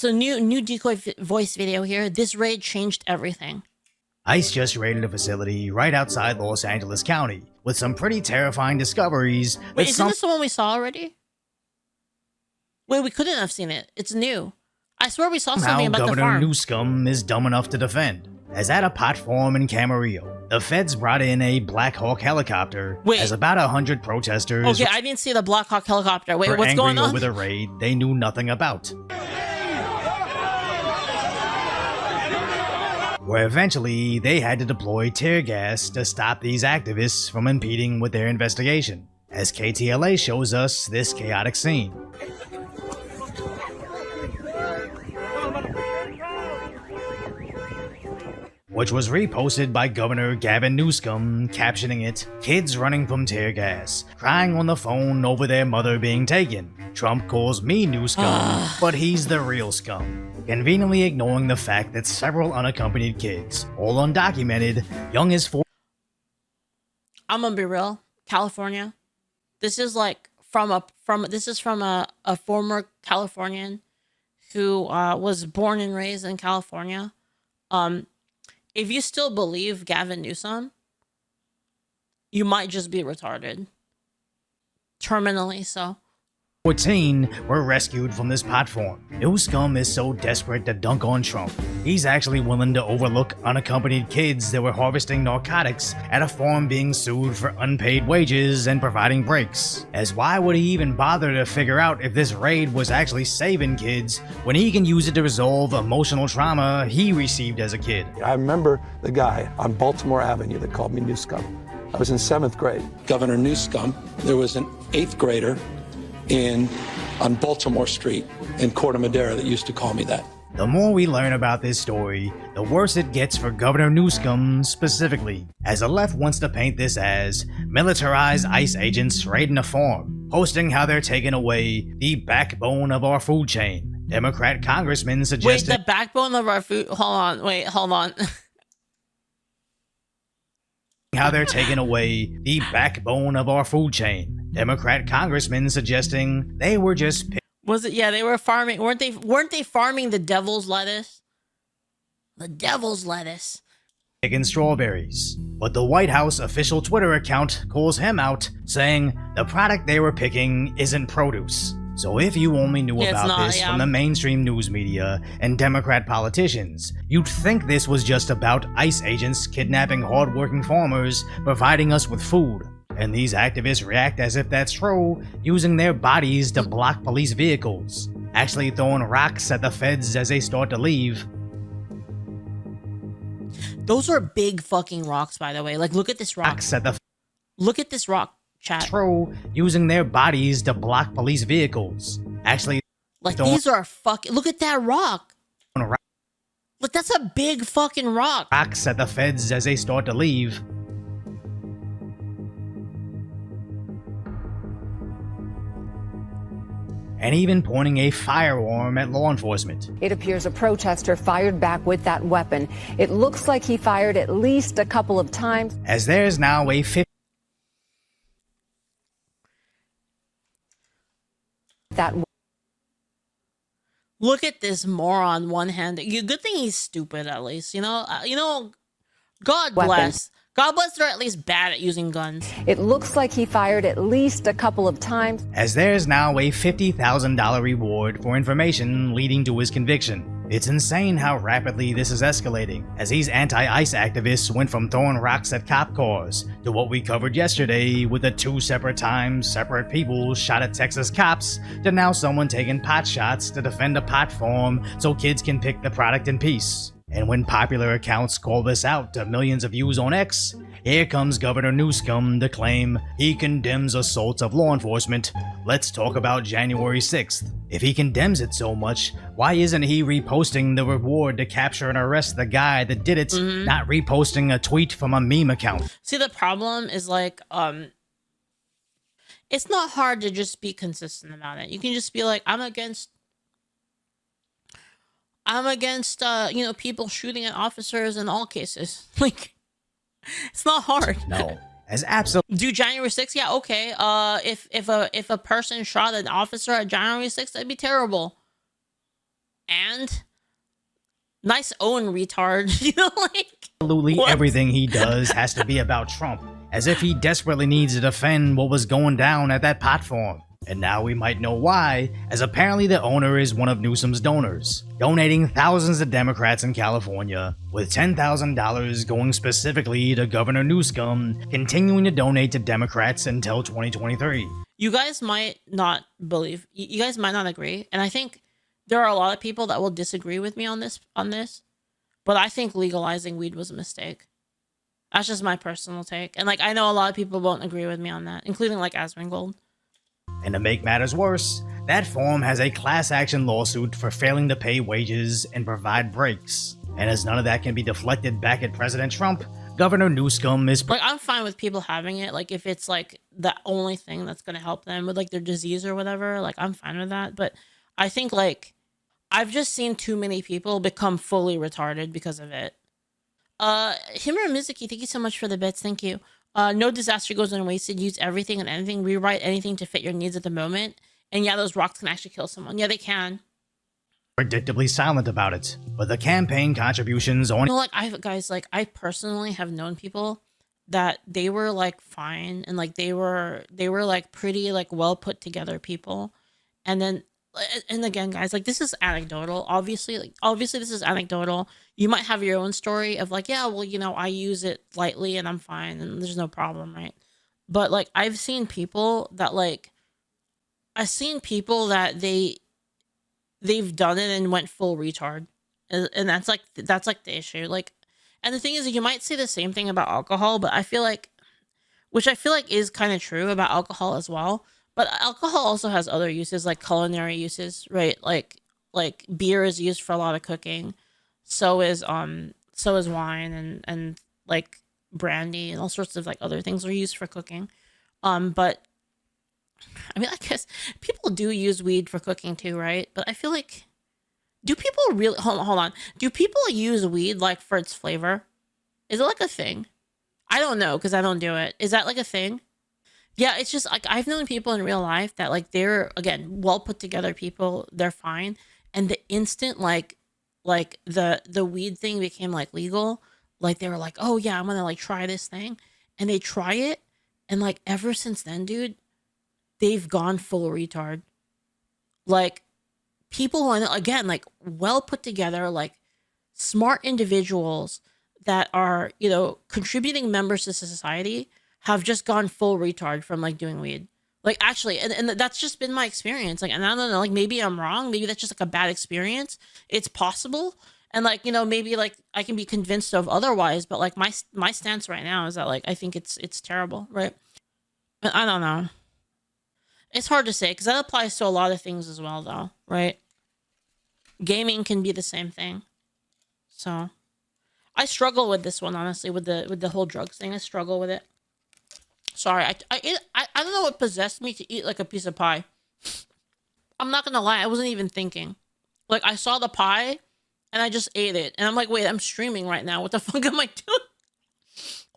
So new Decoy Voice video here. This raid changed everything. ICE just raided a facility right outside Los Angeles County with some pretty terrifying discoveries. Wait, isn't this the one we saw already? Wait, we couldn't have seen it. It's new. I swear we saw something about Governor the farm. Newsom is dumb enough to defend. As at a pot farm in Camarillo, the feds brought in a Black Hawk helicopter. Wait. As about 100 protesters. Okay, I didn't see the Black Hawk helicopter. Wait, what's going on? Over the raid they knew nothing about. Where eventually they had to deploy tear gas to stop these activists from impeding with their investigation. As KTLA shows us this chaotic scene. Which was reposted by Governor Gavin Newsom, captioning it, "Kids running from tear gas, crying on the phone over their mother being taken. Trump calls me new scum, but he's the real scum." Conveniently ignoring the fact that several unaccompanied kids, all undocumented, young as 4. I'm gonna be real, California. This is like from a former Californian who was born and raised in California. If you still believe Gavin Newsom, you might just be retarded. Terminally so. 14 were rescued from this pot farm. Newsom is so desperate to dunk on Trump, he's actually willing to overlook unaccompanied kids that were harvesting narcotics at a farm being sued for unpaid wages and providing breaks. As why would he even bother to figure out if this raid was actually saving kids when he can use it to resolve emotional trauma he received as a kid? I remember the guy on Baltimore Avenue that called me new scum. I was in 7th grade. Governor Newsom, there was an 8th grader on Baltimore Street in Corte Madera that used to call me that. The more we learn about this story, the worse it gets for Governor Newsom specifically, as the left wants to paint this as militarized ICE agents raiding a farm, posting how they're taking away the backbone of our food chain. Democrat congressmen suggested— Wait, the backbone of our food— hold on. how they're taking away the backbone of our food chain. Democrat congressmen suggesting they were just— Was it? Yeah, they were farming. Weren't they farming the devil's lettuce? The devil's lettuce. Picking strawberries. But the White House official Twitter account calls him out, saying the product they were picking isn't produce. So if you only knew about this from the mainstream news media and Democrat politicians, you'd think this was just about ICE agents kidnapping hardworking farmers, providing us with food. And these activists react as if that's true, using their bodies to block police vehicles, actually throwing rocks at the feds as they start to leave. Those are big fucking rocks, by the way. Like, look at this rock. Look at this rock, chat. True, using their bodies to block police vehicles, actually— like, these are fucking— look at that rock. Look, that's a big fucking rock. Rocks at the feds as they start to leave. And even pointing a firearm at law enforcement. It appears a protester fired back with that weapon. It looks like he fired at least a couple of times. As there's now a Look at this moron one-handed. Good thing he's stupid, at least. You know, God bless. God bless they're at least bad at using guns. It looks like he fired at least a couple of times. As there's now a $50,000 reward for information leading to his conviction. It's insane how rapidly this is escalating, as these anti-ICE activists went from throwing rocks at cop cars to what we covered yesterday with the 2 separate times separate people shot at Texas cops to now someone taking pot shots to defend a pot farm so kids can pick the product in peace. And when popular accounts call this out to millions of views on X, here comes Governor Newsom to claim he condemns assaults of law enforcement. Let's talk about January 6th. If he condemns it so much, why isn't he reposting the reward to capture and arrest the guy that did it, not reposting a tweet from a meme account? See, the problem is like, it's not hard to just be consistent about it. You can just be like, I'm against people shooting at officers in all cases. Like, it's not hard. No, as absolutely. Do January 6th? Yeah, okay. If a person shot an officer at January 6th, that'd be terrible. And and nice own, retard. You know, like Absolutely what? everything he does has to be about Trump, as if he desperately needs to defend what was going down at that pot farm. And now we might know why, as apparently the owner is one of Newsom's donors, donating thousands to Democrats in California, with $10,000 going specifically to Governor Newsom, continuing to donate to Democrats until 2023. You guys might not believe, you guys might not agree, and I think there are a lot of people that will disagree with me on this, but I think legalizing weed was a mistake. That's just my personal take. And like, I know a lot of people won't agree with me on that, including like Asmongold. And to make matters worse, that farm has a class action lawsuit for failing to pay wages and provide breaks. And as none of that can be deflected back at President Trump, Governor Newsom is Like, I'm fine with people having it. Like, if it's like the only thing that's going to help them with like their disease or whatever, like I'm fine with that. But I think like I've just seen too many people become fully retarded because of it. Himura Mizuki, thank you so much for the bits. Thank you. No disaster goes unwasted. Use everything and anything. Rewrite anything to fit your needs at the moment. And yeah, those rocks can actually kill someone. Yeah, they can. predictably silent about it. But the campaign contributions only... No, like, I personally have known people that they were like fine and like they were like pretty like well put together people, and then and again, guys, like this is anecdotal. Obviously this is anecdotal. You might have your own story of like, yeah, well, you know, I use it lightly and I'm fine and there's no problem, right? But like I've seen people that they've done it and went full retard, and that's like the issue. Like, and the thing is, you might say the same thing about alcohol, but I feel like is kind of true about alcohol as well. But alcohol also has other uses, like culinary uses, right? Like beer is used for a lot of cooking. So is wine and like brandy and all sorts of like other things are used for cooking. But I mean, I guess people do use weed for cooking too, right? But I feel like, do people really hold on? Do people use weed like for its flavor? Is it like a thing? I don't know because I don't do it. Is that like a thing? Yeah, it's just like I've known people in real life that like they're, again, well put together people, they're fine, and the instant like the weed thing became like legal, like they were like, oh yeah, I'm gonna like try this thing, and they try it, and like ever since then, dude, they've gone full retard. Like people who are, again, like well put together, like smart individuals that are, you know, contributing members to society have just gone full retard from like doing weed. Like actually, and that's just been my experience. Like, and I don't know, like maybe I'm wrong. Maybe that's just like a bad experience. It's possible. And like, you know, maybe like I can be convinced of otherwise, but like my stance right now is that like, I think it's terrible. Right. I don't know. It's hard to say because that applies to a lot of things as well though. Right. Gaming can be the same thing. So I struggle with this one, honestly, with the whole drugs thing. I struggle with it. Sorry, I don't know what possessed me to eat like a piece of pie. I'm not gonna lie, I wasn't even thinking. Like I saw the pie and I just ate it. And I'm like, wait, I'm streaming right now. What the fuck am I doing?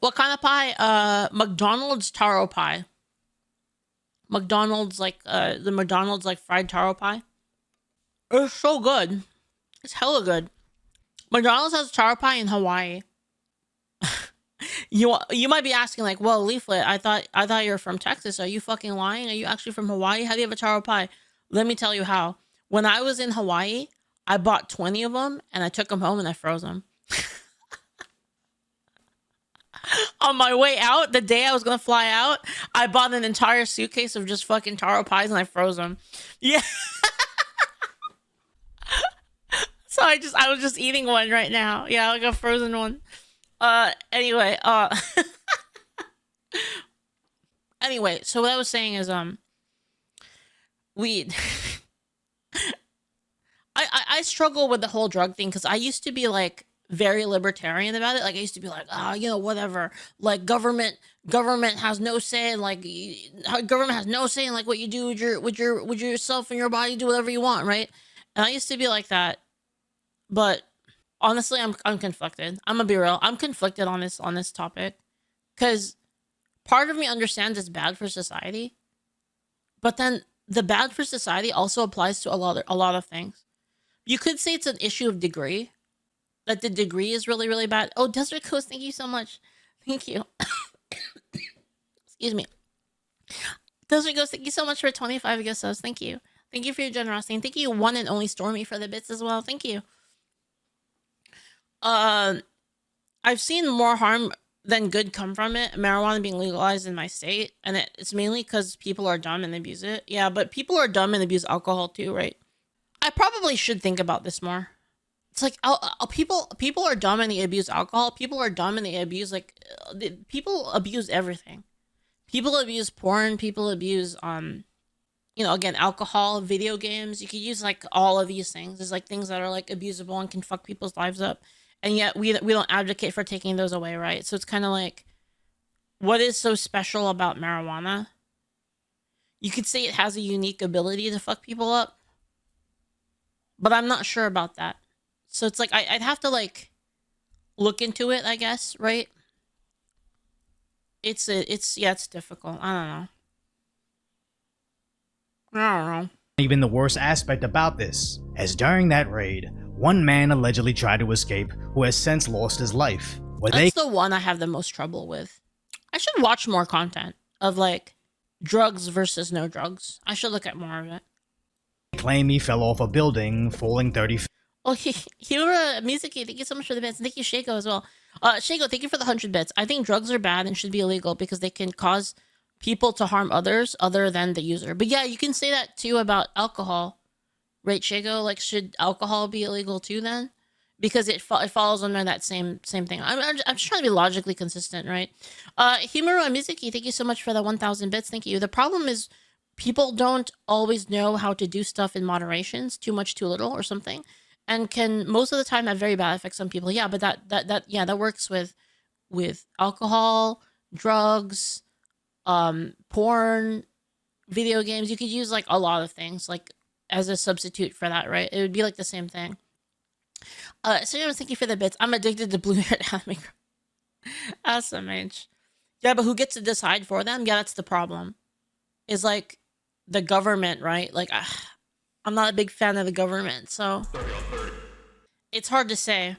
What kind of pie? McDonald's taro pie. McDonald's like the McDonald's like fried taro pie. It's so good. It's hella good. McDonald's has taro pie in Hawaii. You might be asking like, well, Leaflit, I thought you were from Texas. Are you fucking lying? Are you actually from Hawaii? How do you have a taro pie? Let me tell you how. When I was in Hawaii, I bought 20 of them and I took them home and I froze them. On my way out, the day I was gonna fly out, I bought an entire suitcase of just fucking taro pies and I froze them. Yeah. So I was just eating one right now. Yeah, like a frozen one. Anyway, anyway, so what I was saying is, weed. I struggle with the whole drug thing because I used to be like very libertarian about it. Like I used to be like, you know, whatever. Like government has no say. Like government has no say in like what you do with yourself and your body. Do whatever you want, right? And I used to be like that, but honestly, I'm conflicted. I'm gonna be real. I'm conflicted on this topic because part of me understands it's bad for society, but then the bad for society also applies to a lot of things. You could say it's an issue of degree. That the degree is really, really bad. Oh, Desert Coast, thank you so much. Thank you. Excuse me. Desert Coast, thank you so much for 25 gift subs. Thank you. Thank you for your generosity. And thank you, one and only Stormy, for the bits as well. Thank you. I've seen more harm than good come from it. Marijuana being legalized in my state. And it's mainly because people are dumb and abuse it. Yeah, but people are dumb and abuse alcohol too, right? I probably should think about this more. It's like people are dumb and they abuse alcohol. People are dumb and they abuse people abuse everything. People abuse porn. People abuse again, alcohol, video games. You could use like all of these things. There's like things that are like abusable and can fuck people's lives up, and yet we don't advocate for taking those away, right? So it's kind of like, what is so special about marijuana? You could say it has a unique ability to fuck people up, but I'm not sure about that. So it's like I'd have to like look into it, I guess, right? It's difficult. I don't know. Even the worst aspect about this, as during that raid, one man allegedly tried to escape who has since lost his life. That's the one I have the most trouble with. I should watch more content of like drugs versus no drugs. I should look at more of it. Claim he fell off a building, falling 30 feet. Oh, Hira Mizuki, thank you so much for the bits. And thank you, Shago, as well. Shago, thank you for the 100 bits. I think drugs are bad and should be illegal because they can cause people to harm others other than the user. But yeah, you can say that too about alcohol, right, Shago? Like, should alcohol be illegal too then? Because it falls under that same thing. I'm just trying to be logically consistent, right? Himuro Mizuki, thank you so much for the 1,000 bits. Thank you. The problem is people don't always know how to do stuff in moderations, too much, too little, or something. And can most of the time have very bad effects on people. Yeah, but that works with alcohol, drugs, porn, video games. You could use like a lot of things like as a substitute for that, right? It would be like the same thing. So thank you for the bits. I'm addicted to blue-haired anime. Awesome, H. Yeah, but who gets to decide for them? Yeah, that's the problem. Is like the government, right? Like I'm not a big fan of the government, so it's hard to say.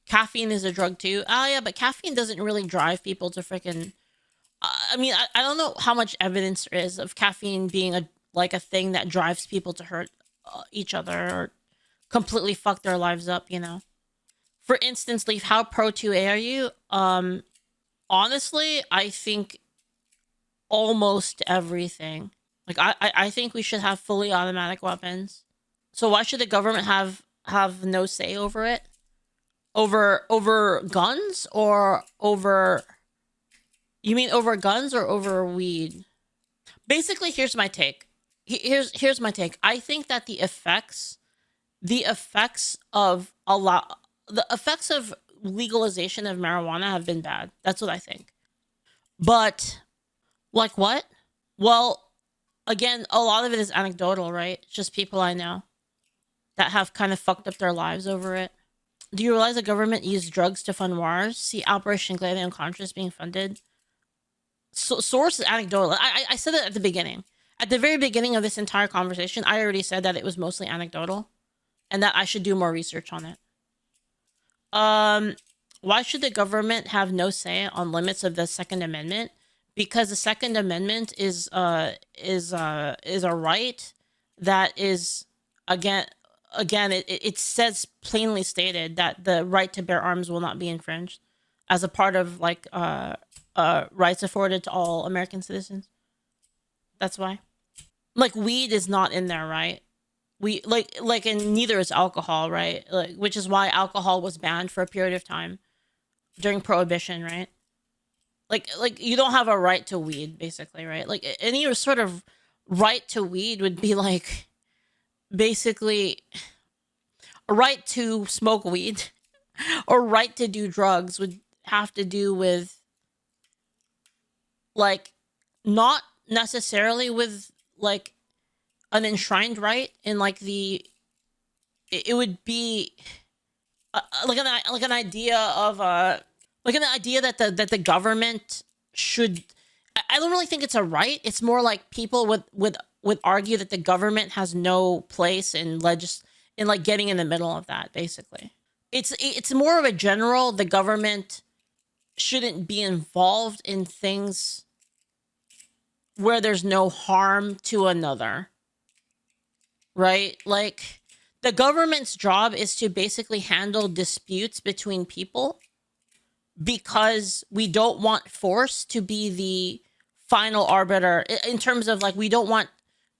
Caffeine is a drug too. Oh yeah, but caffeine doesn't really drive people to freaking. I mean, I don't know how much evidence there is of caffeine being a thing that drives people to hurt each other or completely fuck their lives up. You know. For instance, Leaf, how pro 2A are you? Honestly, I think almost everything. Like I think we should have fully automatic weapons. So why should the government have no say over it? Over guns or over? You mean over guns or over weed? Basically, here's my take. Here's my take. I think that the effects of legalization of marijuana have been bad. That's what I think. But like what? Well, again, a lot of it is anecdotal, right? It's just people I know that have kind of fucked up their lives over it. Do you realize the government used drugs to fund wars? See Operation Gladiator Unconscious being funded? So, source is anecdotal. I said it at the beginning. At the very beginning of this entire conversation, I already said that it was mostly anecdotal and that I should do more research on it. Why should the government have no say on limits of the Second Amendment? Because the Second Amendment is a right that is again it says plainly stated that the right to bear arms will not be infringed as a part of like rights afforded to all American citizens. That's why. Like weed is not in there, right? We and neither is alcohol, right? Like, which is why alcohol was banned for a period of time during Prohibition, right? Like you don't have a right to weed, basically, right? Like any sort of right to weed would be like basically a right to smoke weed or right to do drugs would have to do with like not necessarily with like an enshrined right in like it would be like an idea of like an idea that the government should. I don't really think it's a right. It's more like people would argue that the government has no place in in like getting in the middle of that. Basically, it's more of a general. The government shouldn't be involved in things where there's no harm to another, right? Like, the government's job is to basically handle disputes between people, because we don't want force to be the final arbiter in terms of like, we don't want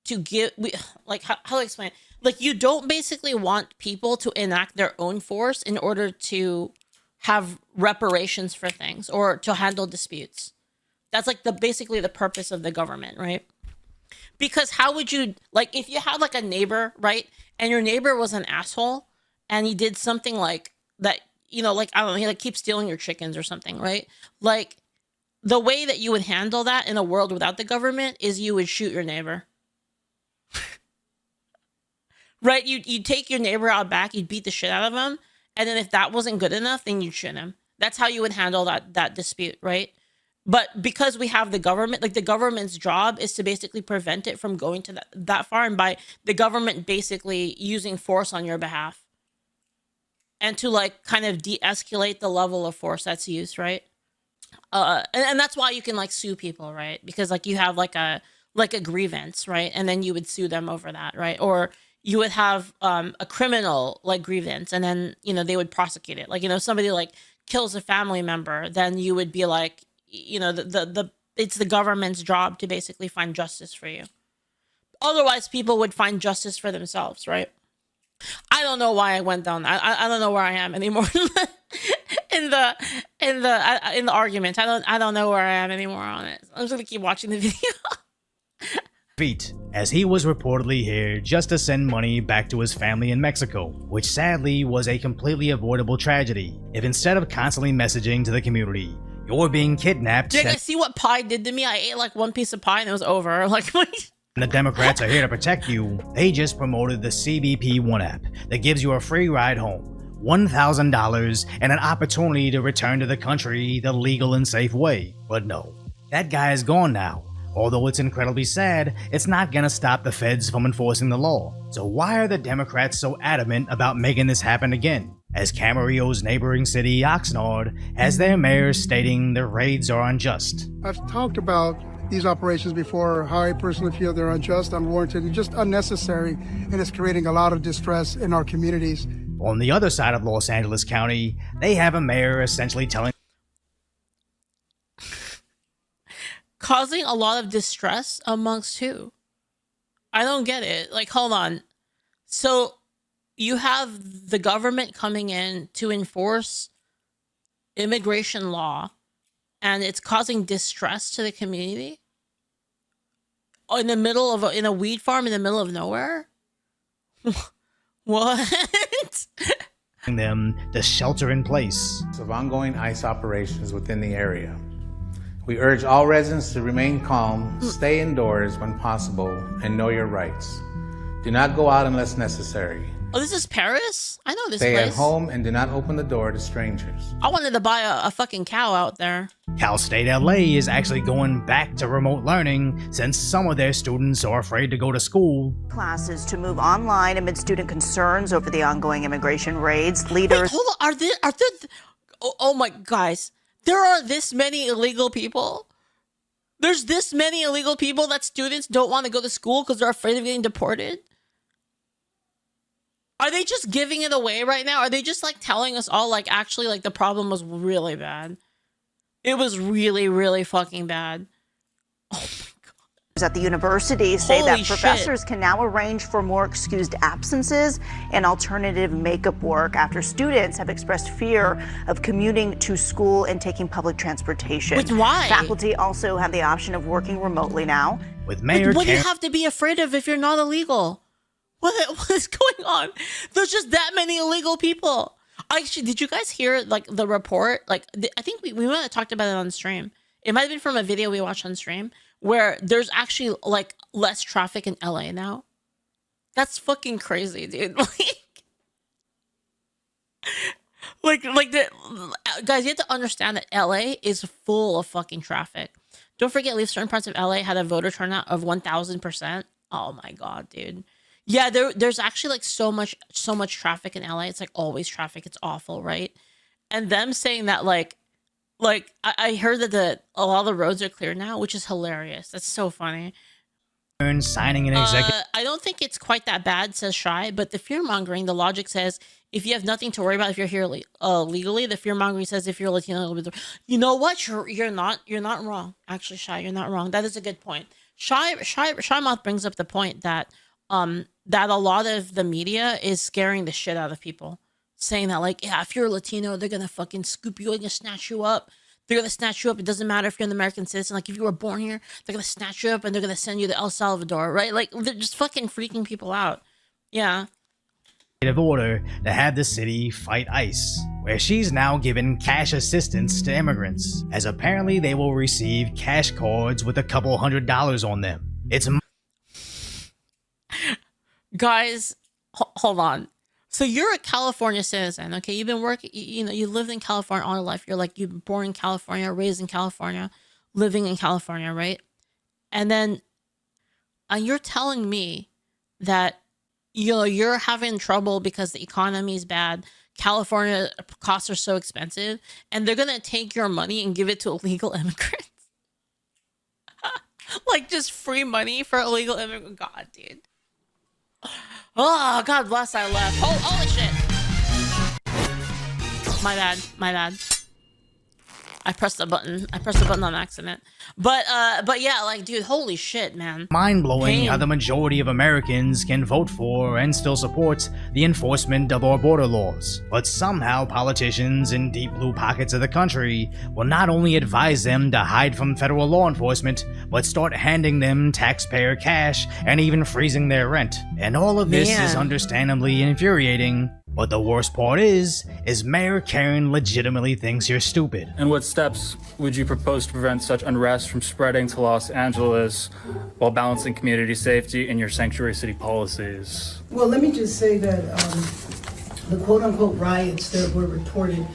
to give, like, how do I explain it? Like, you don't basically want people to enact their own force in order to have reparations for things or to handle disputes. That's like basically the purpose of the government, right? Because how would you, like, if you had like a neighbor, right? And your neighbor was an asshole and he did something like that, you know, like, I don't know, he like keeps stealing your chickens or something, right? Like, the way that you would handle that in a world without the government is you would shoot your neighbor. Right? You'd take your neighbor out back, you'd beat the shit out of him. And then if that wasn't good enough, then you'd shoot him. That's how you would handle that dispute, right? But because we have the government, like, the government's job is to basically prevent it from going to that far, and by the government basically using force on your behalf. And to like kind of de-escalate the level of force that's used, right? And that's why you can like sue people, right? Because like you have like a grievance, right? And then you would sue them over that, right? Or you would have a criminal like grievance, and then, you know, they would prosecute it. Like, you know, somebody like kills a family member, then you would be like, you know, it's the government's job to basically find justice for you. Otherwise, people would find justice for themselves, right? I don't know why I went down. I don't know where I am anymore in the argument. I don't know where I am anymore on it. I'm just gonna keep watching the video. Feet, as he was reportedly here just to send money back to his family in Mexico, which sadly was a completely avoidable tragedy if instead of constantly messaging to the community, you're being kidnapped. Did I see what pie did to me? I ate like one piece of pie and it was over. Like, and the Democrats are here to protect you. They just promoted the CBP One app that gives you a free ride home, $1,000, and an opportunity to return to the country the legal and safe way. But no, that guy is gone now. Although it's incredibly sad, it's not gonna stop the feds from enforcing the law. So why are the Democrats so adamant about making this happen again? As Camarillo's neighboring city, Oxnard, has their mayor stating the raids are unjust. I've talked about these operations before, how I personally feel they're unjust, unwarranted, and just unnecessary, and it's creating a lot of distress in our communities. On the other side of Los Angeles County, they have a mayor essentially telling causing a lot of distress amongst who? I don't get it. Like, hold on. So you have the government coming in to enforce immigration law, and it's causing distress to the community in the middle of in a weed farm in the middle of nowhere. What? them to shelter in place. Of ongoing ICE operations within the area. We urge all residents to remain calm, stay indoors when possible, and know your rights. Do not go out unless necessary. Oh, this is Paris? I know this Stay place. at home and do not open the door to strangers. I wanted to buy a fucking cow out there. Cal State LA is actually going back to remote learning since some of their students are afraid to go to school. Classes to move online amid student concerns over the ongoing immigration raids. Leaders. Wait, hold on. Are there oh my, guys. There are this many illegal people. There's this many illegal people that students don't want to go to school because they're afraid of getting deported. Are they just giving it away right now? Are they just like telling us all like actually like the problem was really bad? It was really, really fucking bad. Oh my God. At the university say Holy that professors can now arrange for more excused absences and alternative makeup work after students have expressed fear of commuting to school and taking public transportation. But why? Faculty also have the option of working remotely now. With Mayor What do you have to be afraid of if you're not illegal? What is going on? There's just that many illegal people. Actually, did you guys hear like the report? Like, I think we might have talked about it on stream. It might have been from a video we watched on stream where there's actually like less traffic in LA now. That's fucking crazy, dude. Guys, you have to understand that LA is full of fucking traffic. Don't forget, at least certain parts of LA had a voter turnout of 1,000%. Oh my God, dude. Yeah, there's actually like so much traffic in LA. It's like always traffic. It's awful, right? And them saying that I heard that a lot of the roads are clear now, which is hilarious. That's so funny. Signing an executive I don't think it's quite that bad, says Shy, but the fear mongering, the logic says if you have nothing to worry about if you're here legally, the fear mongering says if you're Latino, you know what? You're not wrong. Actually, Shy, you're not wrong. That is a good point. Shy Moth brings up the point that that a lot of the media is scaring the shit out of people, saying that like, yeah, if you're Latino, they're gonna fucking scoop you, they're gonna snatch you up. They're gonna snatch you up. It doesn't matter if you're an American citizen. Like if you were born here, they're gonna snatch you up and they're gonna send you to El Salvador, right? Like they're just fucking freaking people out. Yeah. order to have the city fight ICE, where she's now given cash assistance to immigrants, as apparently they will receive cash cards with a couple $100 on them. It's Guys, hold on. So you're a California citizen, okay? You've been working, you lived in California all your life. You're born in California, raised in California, living in California, right? And then you're telling me that you're having trouble because the economy is bad. California costs are so expensive, and they're gonna take your money and give it to illegal immigrants. Like just free money for illegal immigrants. God, dude. Oh, God bless I left. Holy shit. My bad. I pressed the button on accident. But yeah, like, dude, holy shit, man. mind-blowing Pain. how the majority of Americans can vote for and still support the enforcement of our border laws. But somehow politicians in deep blue pockets of the country will not only advise them to hide from federal law enforcement, but start handing them taxpayer cash and even freezing their rent. And all of this is Man. understandably infuriating. But the worst part is Mayor Karen legitimately thinks you're stupid. And what steps would you propose to prevent such unrest from spreading to Los Angeles while balancing community safety in your sanctuary city policies? Well, let me just say that the quote-unquote riots that were reported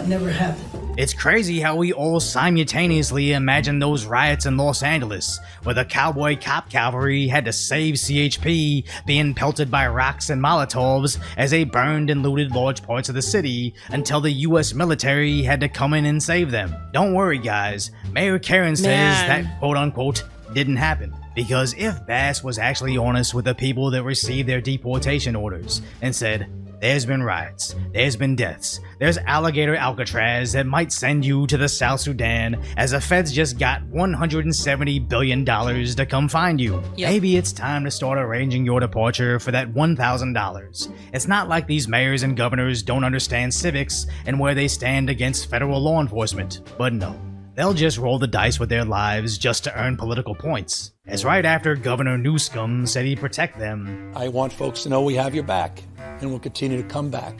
never happened. It's crazy how we all simultaneously imagine those riots in Los Angeles, where the cowboy cop cavalry had to save CHP being pelted by rocks and Molotovs as they burned and looted large parts of the city until the US military had to come in and save them. Don't worry guys, Mayor Karen says Man. that quote-unquote didn't happen. Because if Bass was actually honest with the people that received their deportation orders and said, there's been riots, there's been deaths, there's alligator Alcatraz that might send you to the South Sudan as the feds just got $170 billion to come find you. Yep. Maybe it's time to start arranging your departure for that $1,000. It's not like these mayors and governors don't understand civics and where they stand against federal law enforcement, but no. They'll just roll the dice with their lives just to earn political points. As right after Governor Newsom said he'd protect them, I want folks to know we have your back, and we'll continue to come back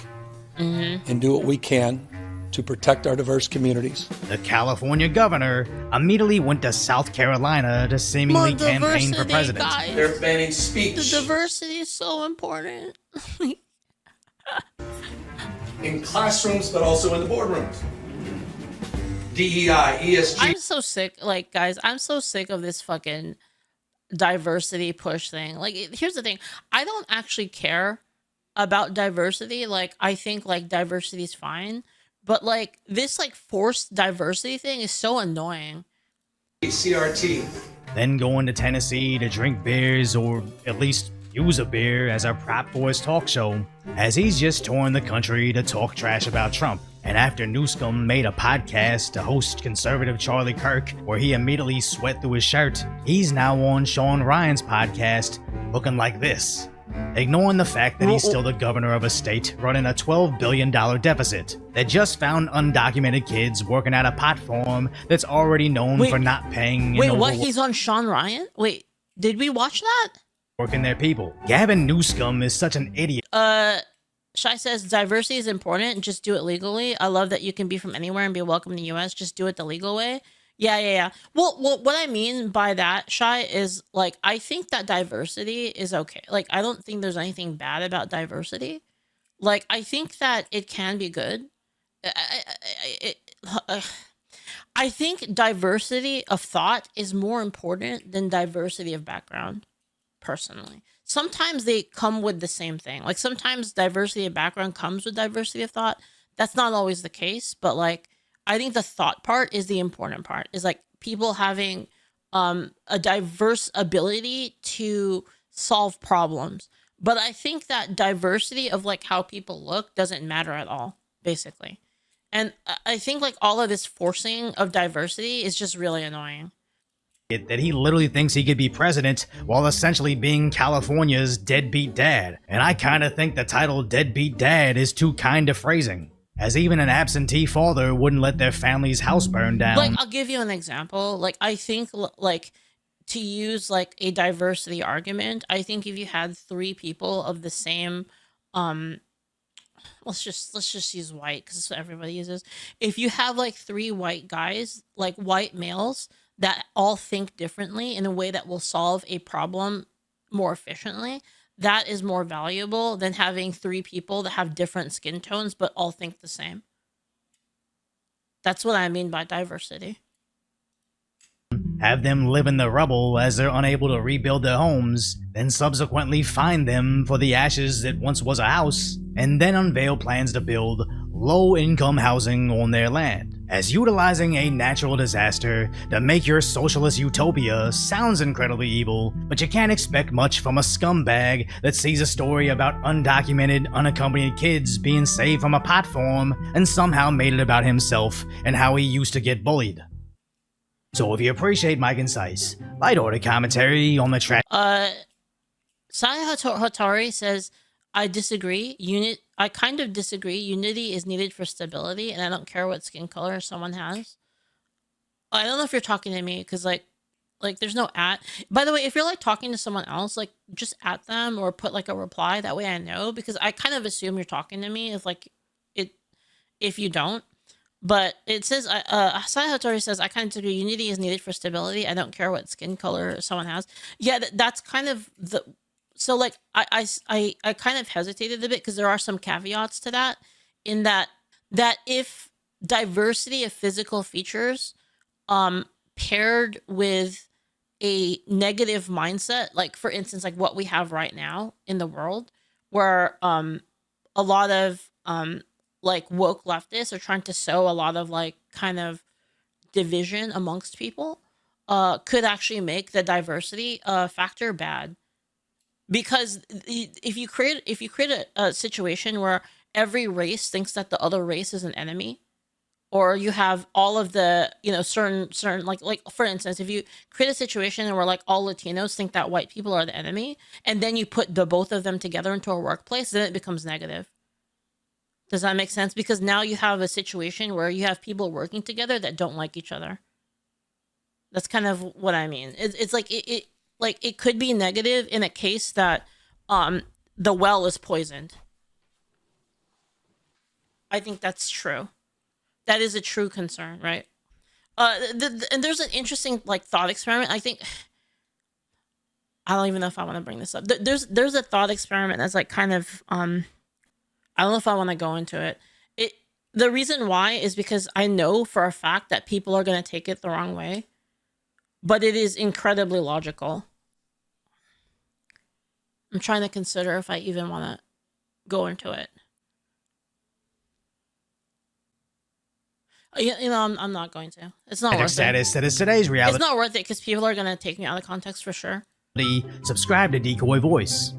and do what we can to protect our diverse communities. the California governor immediately went to South Carolina to seemingly More campaign for diversity, president. guys. They're banning The speech diversity is so important. in classrooms, but also in the boardrooms. DEI, ESG. I'm so sick, like, guys, I'm so sick of this fucking diversity push thing. Like, here's the thing. I don't actually care about diversity. Like, I think, like, diversity is fine. But, like, this, like, forced diversity thing is so annoying. CRT. Then going to Tennessee to drink beers or at least use a beer as a prop for his talk show, as he's just touring the country to talk trash about Trump. And after Newsom made a podcast to host conservative Charlie Kirk, where he immediately sweat through his shirt, he's now on Sean Ryan's podcast looking like this, ignoring the fact that he's still the governor of a state running a $12 billion deficit that just found undocumented kids working at a pot farm that's already known Wait, for not paying and Wait, what? He's on Sean Ryan? Wait, did we watch that? overworking their people. Gavin Newsom is such an idiot. Shai says diversity is important. Just do it legally. I love that you can be from anywhere and be welcome in the U.S. Just do it the legal way. Yeah. Well, what I mean by that, Shai, is like I think that diversity is okay. Like I don't think there's anything bad about diversity. Like I think that it can be good. I think diversity of thought is more important than diversity of background, personally. sometimes they come with the same thing. Like sometimes diversity of background comes with diversity of thought. That's not always the case, but like I think the thought part is the important part. Is like people having a diverse ability to solve problems. But I think that diversity of like how people look doesn't matter at all, basically. And I think like all of this forcing of diversity is just really annoying. That he literally thinks he could be president while essentially being California's deadbeat dad. And I kind of think the title deadbeat dad is too kind of phrasing, as even an absentee father wouldn't let their family's house burn down. Like, I'll give you an example. Like, I think like to use like a diversity argument, I think if you had 3 people of the same, let's just use white because that's what everybody uses. If you have like 3 white guys, like white males, that all think differently in a way that will solve a problem more efficiently, that is more valuable than having 3 people that have different skin tones but all think the same. That's what I mean by diversity. Have them live in the rubble as they're unable to rebuild their homes, then subsequently find them for the ashes that once was a house, and then unveil plans to build low-income housing on their land. As utilizing a natural disaster to make your socialist utopia sounds incredibly evil, but you can't expect much from a scumbag that sees a story about undocumented, unaccompanied kids being saved from a pot farm and somehow made it about himself and how he used to get bullied. So if you appreciate my concise, light-order commentary on the Saya Hatari says, I disagree. I kind of disagree. Unity is needed for stability, and I don't care what skin color someone has. I don't know if you're talking to me, because like there's no at. By the way, if you're like talking to someone else, like just at them or put like a reply. That way I know, because I kind of assume you're talking to me if you don't. But it says, Saya Hattori says, I kind of disagree. Unity is needed for stability. I don't care what skin color someone has. Yeah, that's kind of the... So, like, I kind of hesitated a bit because there are some caveats to that, in that if diversity of physical features paired with a negative mindset, like, for instance, like what we have right now in the world, where a lot of... like woke leftists are trying to sow a lot of like kind of division amongst people, could actually make the diversity factor bad. Because if you create a situation where every race thinks that the other race is an enemy, or you have all of the, certain like for instance, if you create a situation where like all Latinos think that white people are the enemy, and then you put the both of them together into a workplace, then it becomes negative. Does that make sense? Because now you have a situation where you have people working together that don't like each other. That's kind of what I mean. It's like it could be negative in a case that the well is poisoned. I think that's true. That is a true concern, right? And there's an interesting like thought experiment. I think I don't even know if I want to bring this up. There's a thought experiment that's like kind of I don't know if I want to go into it. The reason why is because I know for a fact that people are going to take it the wrong way, but it is incredibly logical. I'm trying to consider if I even want to go into it. I'm not going to. It's not worth status that is today's reality. It's not worth it because people are going to take me out of context for sure. Subscribe to Decoy Voice.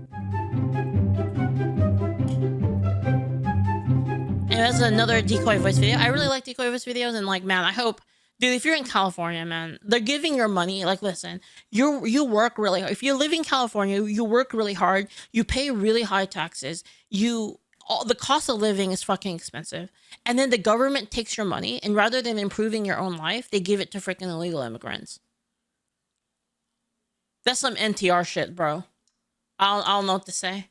And that's another Decoy Voice video. I really like Decoy Voice videos, and like, man, I hope, dude, if you're in California, man, they're giving your money. Like, listen, you work really hard. If you live in California, you work really hard. You pay really high taxes. The cost of living is fucking expensive. And then the government takes your money, and rather than improving your own life, they give it to freaking illegal immigrants. That's some NTR shit, bro. I don't know what to say.